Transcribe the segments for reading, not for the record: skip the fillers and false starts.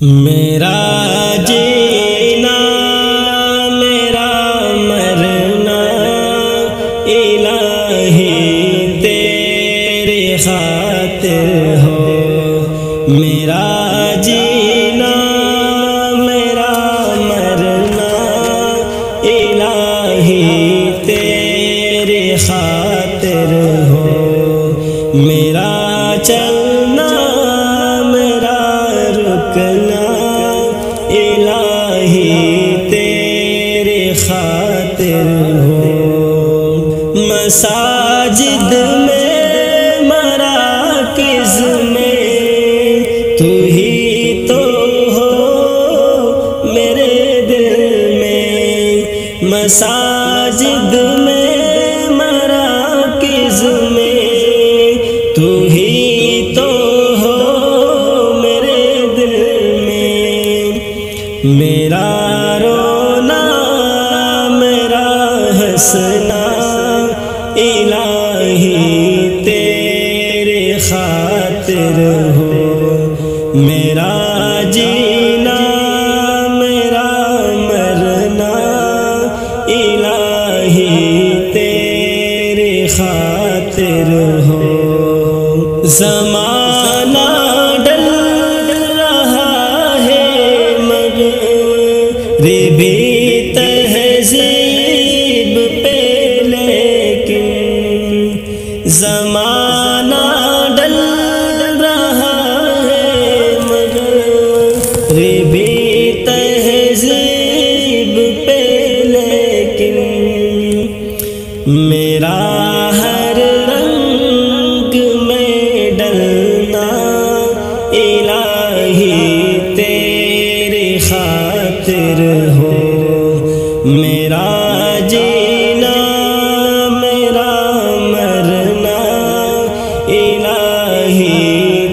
میرا جینا میرا مرنا الہی تیری خاطر ہو، میرا جینا میرا مرنا الہی تیری خاطر ہو، میرا چلنا میرا رکنا الہی تیری خاطر ہو، مساجد میں مراکز میں تو ہی تو ہو میرے دل میں، مساجد میں مراکز میں تو ہی تو ہو میرے دل میں، میرا رونا میرا ہنسنا الہی تیری خاطر ہو، میرا جینا میرا مرنا الہی تیری خاطر ہو، زمانہ ڈل رہا ہے مغربی تہذیب پہ، لیکن زمانہ ڈل رہا ہے مغربی تہذیب پہ، لیکن میرا ہر رنگ میں ڈلنا الہی تیری خاطر ہو، میرا جینا میرا مرنا الہی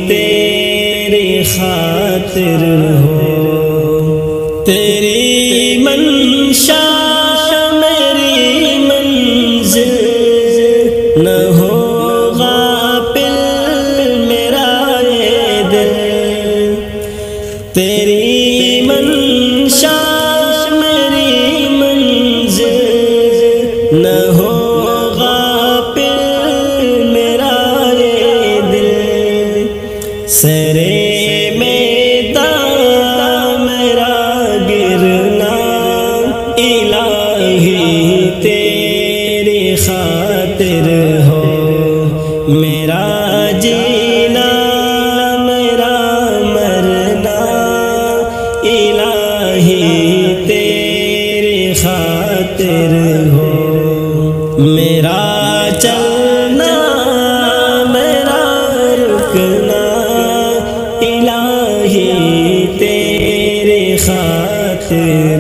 تیری خاطر ہو، تیری منشا میری منزل نہ ہو غافل میرا یہ دل، تیری منشا میری منزل نہ ہو غافل میرا یہ دل، سرے میدان میرا گرنا الہی تیری خاطر ہو، میرا جینا میرا مرنا الہی تیری خاطر ہو، میرا چلنا میرا رکنا الہی تیری خاطر